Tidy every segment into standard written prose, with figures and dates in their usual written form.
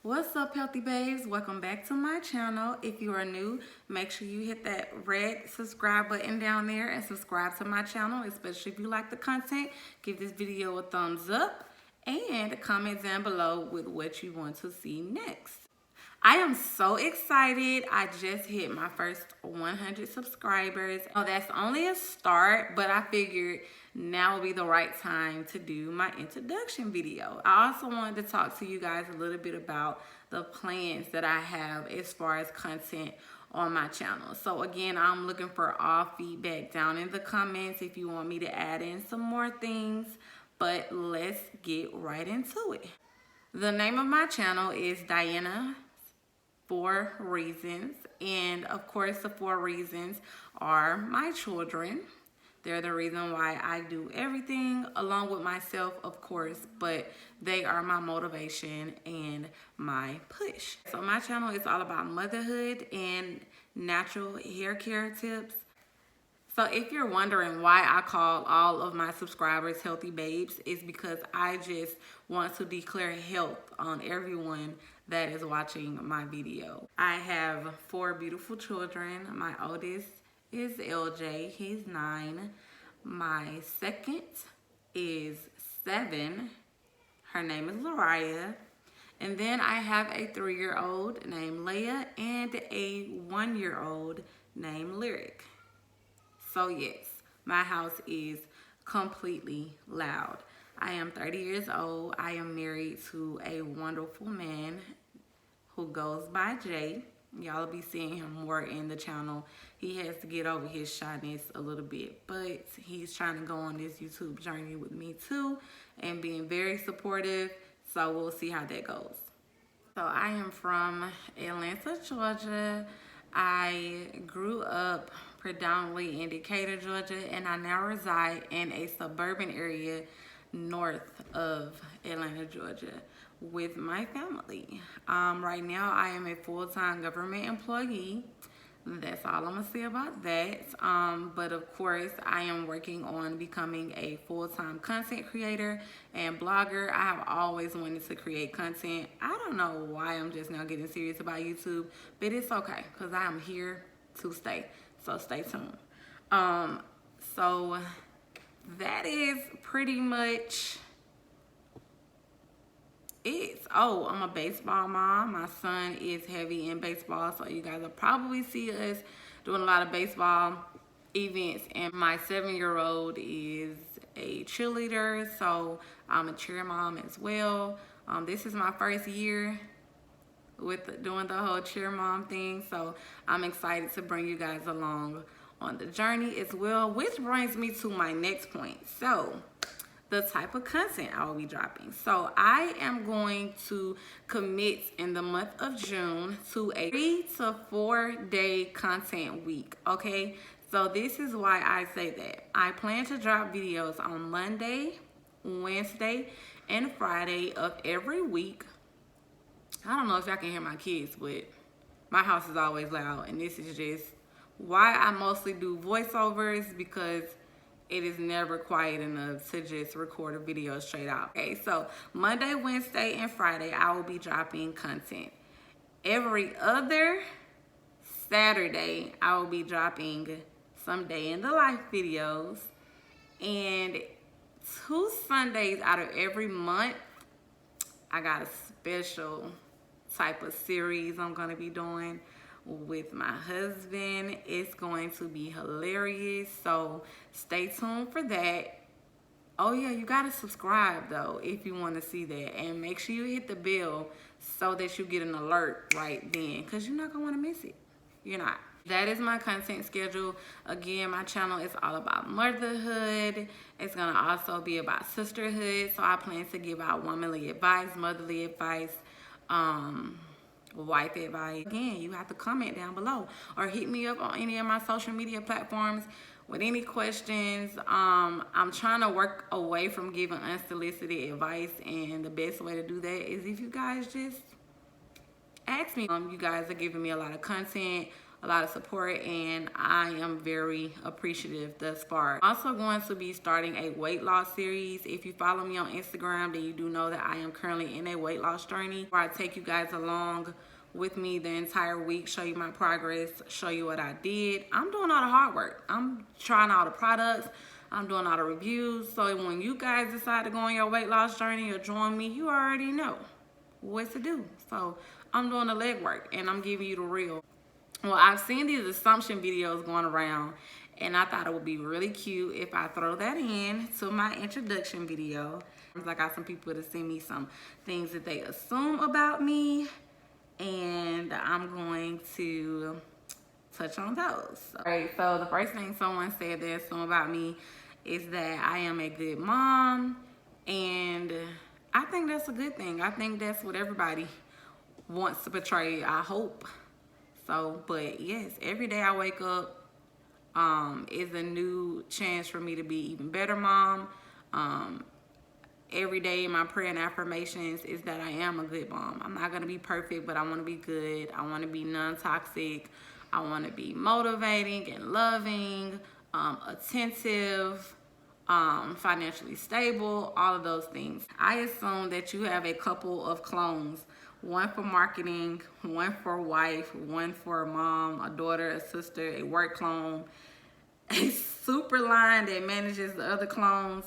What's up, healthy babes? Welcome back to my channel. If you are new, make sure you hit that red subscribe button down there and subscribe to my channel, especially if you like the content. Give this video a thumbs up and comment down below with what you want to see next. I am so excited. I just hit my first 100 subscribers. Oh, that's only a start, but I figured now would be the right time to do my introduction video. I also wanted to talk to you guys a little bit about the plans that I have as far as content on my channel. So again, I'm looking for all feedback down in the comments if you want me to add in some more things, but let's get right into it. The name of my channel is Diana 4 Reasons, and of course the 4 reasons are my children. They're the reason why I do everything, along with myself, of course, but they are my motivation and my push. So my channel is all about motherhood and natural hair care tips. So if you're wondering why I call all of my subscribers healthy babes, it's because I just want to declare health on everyone that is watching my video. I have 4 beautiful children. My oldest is LJ, he's 9. My second is 7. Her name is Lariah. And then I have a 3-year-old named Leia and a 1-year-old named Lyric. So yes, my house is completely loud. I am 30 years old. I am married to a wonderful man who goes by Jay. Y'all will be seeing him more in the channel. He has to get over his shyness a little bit, but he's trying to go on this YouTube journey with me too and being very supportive. So we'll see how that goes. So I am from Atlanta, Georgia. I grew up predominantly in Decatur, Georgia, and I now reside in a suburban area north of Atlanta, Georgia with my family. Right now I am a full-time government employee. That's all I'm gonna say about that. But of course I am working on becoming a full-time content creator and blogger. I have always wanted to create content. I don't know why I'm just now getting serious about YouTube, but it's okay because I'm here to stay. So stay tuned. So that is pretty much it. Oh, I'm a baseball mom. My son is heavy in baseball, so you guys will probably see us doing a lot of baseball events. And my 7-year-old is a cheerleader, so I'm a cheer mom as well. This is my first year with doing the whole cheer mom thing, so I'm excited to bring you guys along on the journey as well, which brings me to my next point. So the type of content I will be dropping. So I am going to commit in the month of June to a 3 to 4 day content week, okay? So this is why I say that. I plan to drop videos on Monday, Wednesday, and Friday of every week. I don't know if y'all can hear my kids, but my house is always loud, and this is just why I mostly do voiceovers, because it is never quiet enough to just record a video straight out. Okay, so Monday, Wednesday, and Friday, I will be dropping content. Every other Saturday, I will be dropping some day in the life videos. And 2 Sundays out of every month, I got a special type of series I'm gonna be doing with my husband. It's going to be hilarious, so stay tuned for that. Oh yeah, you gotta subscribe though if you want to see that, and make sure you hit the bell so that you get an alert right then, because you're not gonna want to miss it. You're not. That is my content schedule. Again, my channel is all about motherhood. It's gonna also be about sisterhood, so I plan to give out womanly advice, motherly advice, wife advice. Again, you have to comment down below or hit me up on any of my social media platforms with any questions. I'm trying to work away from giving unsolicited advice, and the best way to do that is if you guys just ask me. You guys are giving me a lot of content, a lot of support, and I am very appreciative thus far. I'm also going to be starting a weight loss series. If you follow me on Instagram, then you do know that I am currently in a weight loss journey where I take you guys along with me the entire week, show you my progress, show you what I did. I'm doing all the hard work. I'm trying all the products. I'm doing all the reviews. So when you guys decide to go on your weight loss journey or join me, you already know what to do. So I'm doing the legwork and I'm giving you the real. Well, I've seen these assumption videos going around, and I thought it would be really cute if I throw that in to my introduction video. I got some people to send me some things that they assume about me, and I'm going to touch on those. All right, so the first thing someone said they assume about me is that I am a good mom, and I think that's a good thing. I think that's what everybody wants to portray, I hope. So, but yes, every day I wake up is a new chance for me to be even better mom. Every day my prayer and affirmations is that I am a good mom. I'm not going to be perfect, but I want to be good. I want to be non-toxic. I want to be motivating and loving, attentive, financially stable, all of those things. I assume that you have a couple of clones, one for marketing, one for wife, one for a mom, a daughter, a sister, a work clone, a super line that manages the other clones.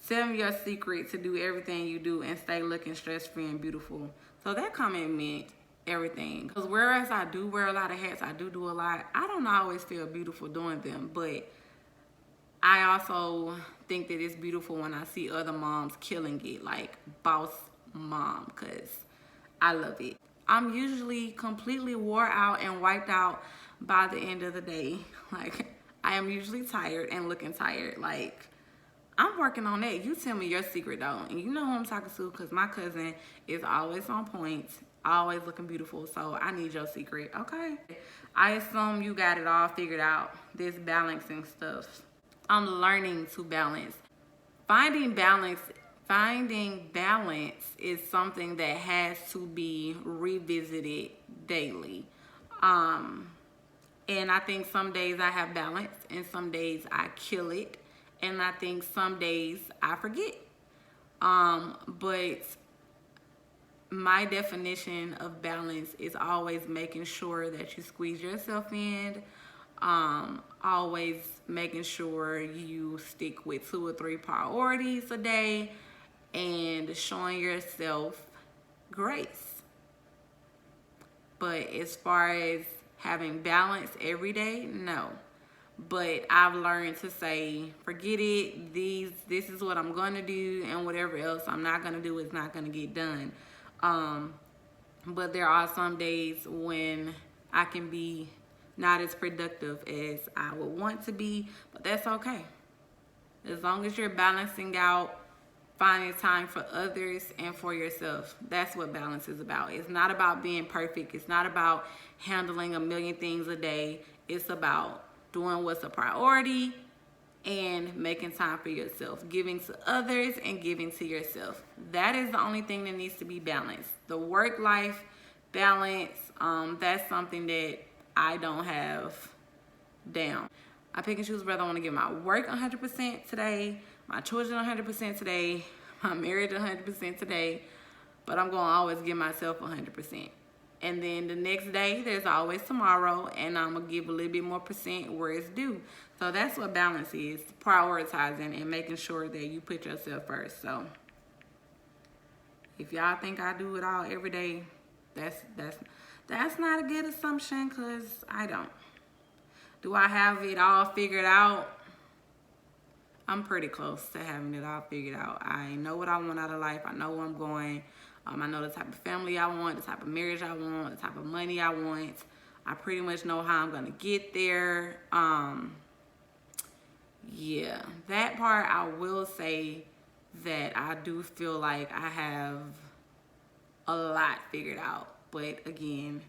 Tell me your secret to do everything you do and stay looking stress-free and beautiful. So that comment meant everything. Because whereas I do wear a lot of hats, I do a lot, I don't always feel beautiful doing them. But I also think that it's beautiful when I see other moms killing it, like boss mom, because I love it. I'm usually completely wore out and wiped out by the end of the day. Like, I am usually tired and looking tired. Like, I'm working on that. You tell me your secret though, and you know who I'm talking to, because my cousin is always on point, always looking beautiful. So I need your secret, okay? I assume you got it all figured out, this balancing stuff. I'm learning to balance. Finding balance is something that has to be revisited daily. And I think some days I have balance and some days I kill it. And I think some days I forget. But my definition of balance is always making sure that you squeeze yourself in. Always making sure you stick with 2 or 3 priorities a day and showing yourself grace. But as far as having balance every day, no. But I've learned to say, forget it, this is what I'm going to do, and whatever else I'm not going to do is not going to get done. But there are some days when I can be not as productive as I would want to be, but that's okay. As long as you're balancing out, finding time for others and for yourself. That's what balance is about. It's not about being perfect. It's not about handling a million things a day. It's about doing what's a priority and making time for yourself, giving to others and giving to yourself. That is the only thing that needs to be balanced. The work-life balance, that's something that I don't have down. I pick and choose whether I want to give my work 100% today, my children 100% today, my marriage 100% today, but I'm going to always give myself 100%. And then the next day, there's always tomorrow, and I'm going to give a little bit more percent where it's due. So that's what balance is, prioritizing and making sure that you put yourself first. So if y'all think I do it all every day, that's not a good assumption, because I don't. Do I have it all figured out? I'm pretty close to having it all figured out. I know what I want out of life. I know where I'm going. I know the type of family I want, the type of marriage I want, the type of money I want. I pretty much know how I'm going to get there. Yeah, that part I will say that I do feel like I have a lot figured out. But again,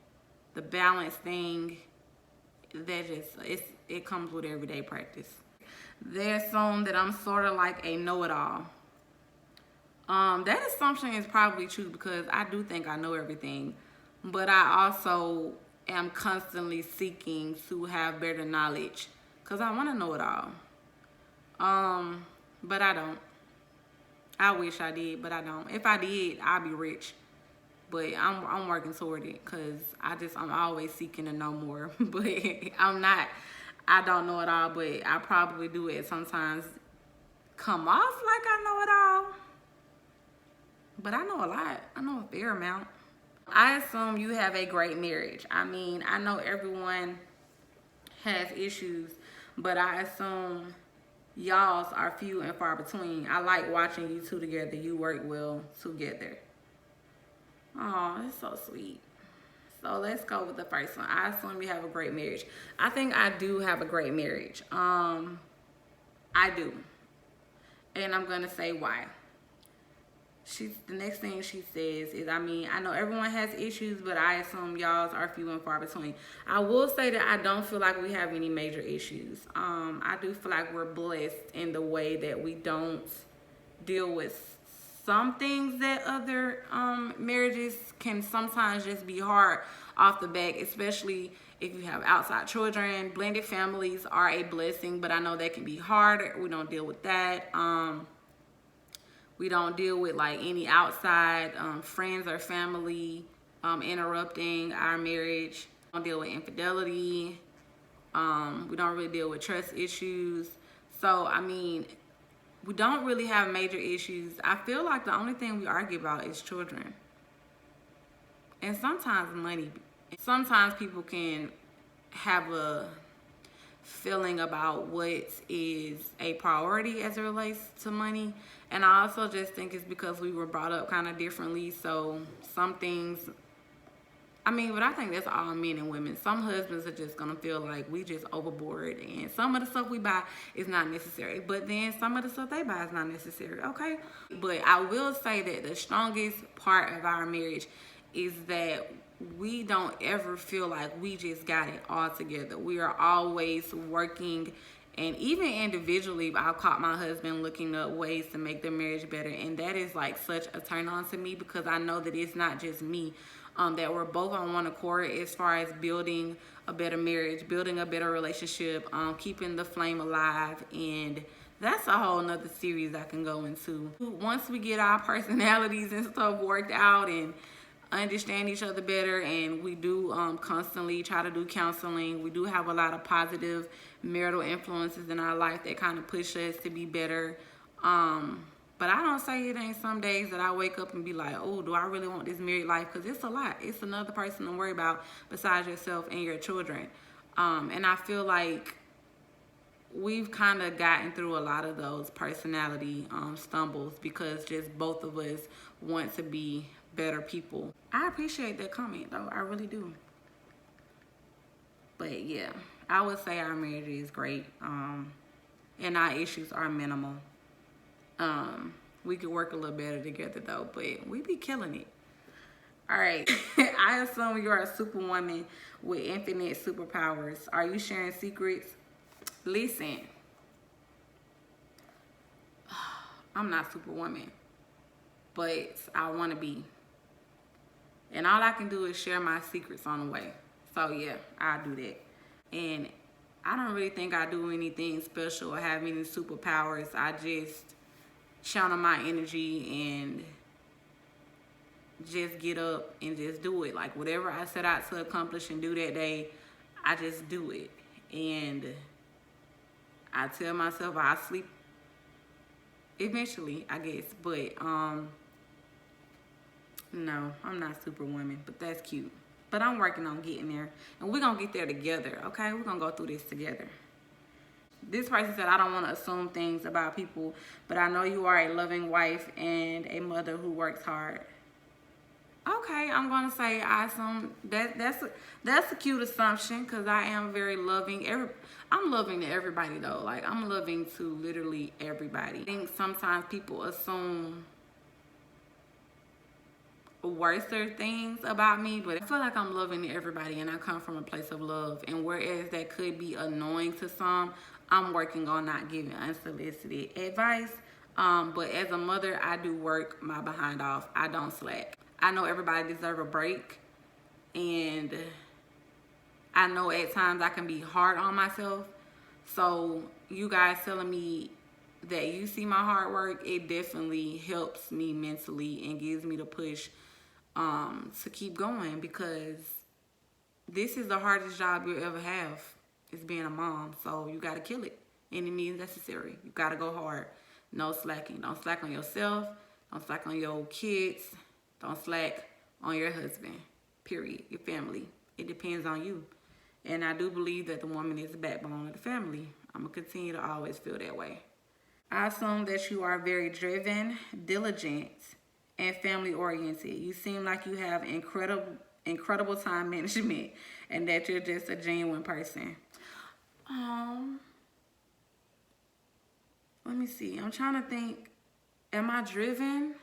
the balance thing, it comes with everyday practice. They assume that I'm sort of like a know-it-all. That assumption is probably true, because I do think I know everything, but I also am constantly seeking to have better knowledge because I want to know it all. But I don't. I wish I did, but I don't. If I did, I'd be rich. But I'm working toward it because I'm always seeking to know more. But I don't know it all, but I probably do it sometimes come off like I know it all. But I know a lot. I know a fair amount. I assume you have a great marriage. I mean, I know everyone has issues, but I assume y'all's are few and far between. I like watching you two together. You work well together. Oh, it's so sweet. So let's go with the first one. I assume you have a great marriage. I think I do have a great marriage. I do. And I'm gonna say why. The next thing she says is, I mean, I know everyone has issues, but I assume y'all's are few and far between. I will say that I don't feel like we have any major issues. I do feel like we're blessed in the way that we don't deal with some things that other marriages can sometimes just be hard off the bat, especially if you have outside children. Blended families are a blessing, but I know that can be hard. We don't deal with that. We don't deal with like any outside friends or family interrupting our marriage. We don't deal with infidelity. We don't really deal with trust issues. So, I mean, we don't really have major issues. I feel like the only thing we argue about is children. And sometimes money. Sometimes people can have a feeling about what is a priority as it relates to money. And I also just think it's because we were brought up kind of differently. So some things, I mean, but I think that's all men and women. Some husbands are just going to feel like we just overboard. And some of the stuff we buy is not necessary. But then some of the stuff they buy is not necessary. Okay? But I will say that the strongest part of our marriage is that we don't ever feel like we just got it all together. We are always working, and even individually, I've caught my husband looking up ways to make their marriage better, and that is like such a turn on to me because I know that it's not just me, that we're both on one accord as far as building a better marriage, building a better relationship, keeping the flame alive, and that's a whole nother series I can go into. Once we get our personalities and stuff worked out and understand each other better, and we do constantly try to do counseling. We do have a lot of positive marital influences in our life that kind of push us to be better. But I don't say it ain't some days that I wake up and be like, oh, do I really want this married life? Because it's a lot. It's another person to worry about besides yourself and your children. And I feel like we've kind of gotten through a lot of those personality stumbles because just both of us want to be better people. I appreciate that comment though. I really do. But yeah, I would say our marriage is great. And our issues are minimal. We could work a little better together though, but we be killing it. All right. I assume you're a superwoman with infinite superpowers. Are you sharing secrets? Listen, I'm not superwoman, but I want to be. And all I can do is share my secrets on the way. So yeah, I do that. And I don't really think I do anything special or have any superpowers. I just channel my energy and just get up and just do it. Like whatever I set out to accomplish and do that day, I just do it. And I tell myself I'll sleep eventually, I guess. But no, I'm not superwoman, but that's cute. But I'm working on getting there. And we're going to get there together, okay? We're going to go through this together. This person said, I don't want to assume things about people, but I know you are a loving wife and a mother who works hard. Okay, I'm going to say I assume that's a cute assumption because I am very loving. I'm loving to everybody, though. Like, I'm loving to literally everybody. I think sometimes people assume worser things about me, but I feel like I'm loving to everybody and I come from a place of love. And whereas that could be annoying to some, I'm working on not giving unsolicited advice. But as a mother, I do work my behind off. I don't slack. I know everybody deserves a break, and I know at times I can be hard on myself. So you guys telling me that you see my hard work, it definitely helps me mentally and gives me the push to keep going, because this is the hardest job you'll ever have, is being a mom. So you got to kill it any means necessary. You got to go hard. No slacking. Don't slack on yourself. Don't slack on your kids. Don't slack on your husband. Period. Your family. It depends on you. And I do believe that the woman is the backbone of the family. I'm going to continue to always feel that way. I assume that you are very driven, diligent, and family oriented. You seem like you have incredible time management, and that you're just a genuine person. Let me see. I'm trying to think. Am I driven?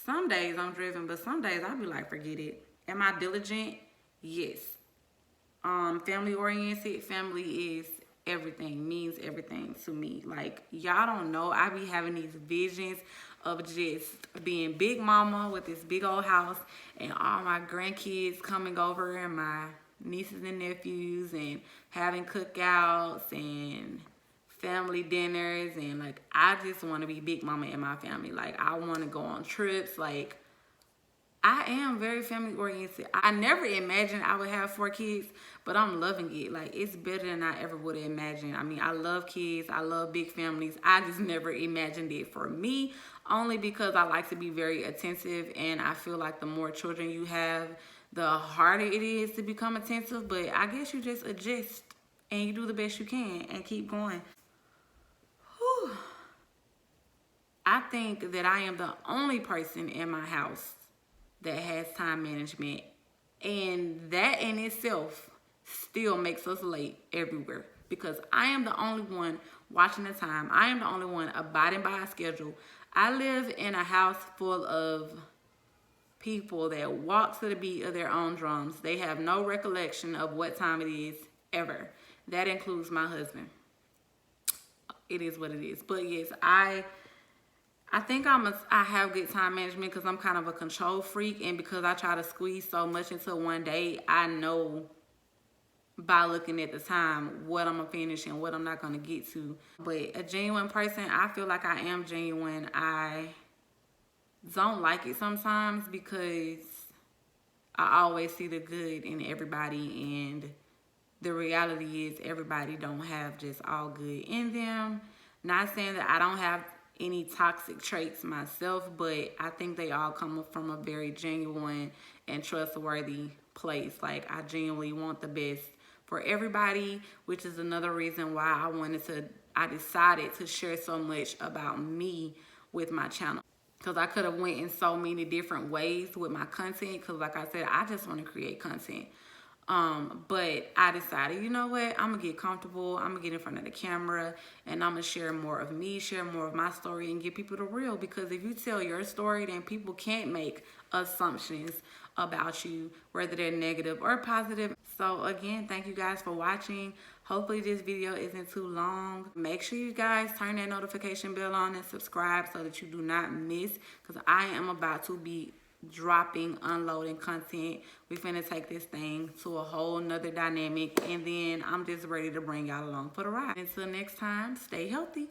Some days I'm driven, but some days I'll be like, forget it. Am I diligent? Yes. Family oriented. Family is everything, means everything to me. Like, y'all don't know, I be having these visions of just being big mama with this big old house and all my grandkids coming over and my nieces and nephews and having cookouts and family dinners, and like, I just want to be big mama in my family. Like, I want to go on trips. Like, I am very family oriented. I never imagined I would have 4 kids, but I'm loving it. Like, it's better than I ever would have imagined. I mean, I love kids. I love big families. I just never imagined it for me, only because I like to be very attentive, and I feel like the more children you have, the harder it is to become attentive. But I guess you just adjust and you do the best you can and keep going. Whew. I think that I am the only person in my house that has time management, and that in itself still makes us late everywhere, because I am the only one watching the time. I am the only one abiding by a schedule. I live in a house full of people that walk to the beat of their own drums. They have no recollection of what time it is ever. That includes my husband. It is what it is. But yes, I think I have good time management because I'm kind of a control freak, and because I try to squeeze so much into one day, I know by looking at the time what I'm gonna finish and what I'm not gonna get to. But a genuine person, I feel like I am genuine. I don't like it sometimes because I always see the good in everybody, and the reality is everybody don't have just all good in them. Not saying that I don't have any toxic traits myself, but I think they all come from a very genuine and trustworthy place. Like, I genuinely want the best for everybody, which is another reason why I decided to share so much about me with my channel. Because I could have went in so many different ways with my content, because like I said, I just want to create content. But I decided, you know what, I'm gonna get comfortable, I'm gonna get in front of the camera, and I'm gonna share more of me, share more of my story, and give people the real. Because if you tell your story, then people can't make assumptions about you, whether they're negative or positive. So again, thank you guys for watching. Hopefully this video isn't too long. Make sure you guys turn that notification bell on and subscribe so that you do not miss, because I am about to be unloading content. We finna take this thing to a whole nother dynamic, and then I'm just ready to bring y'all along for the ride. Until next time, stay healthy.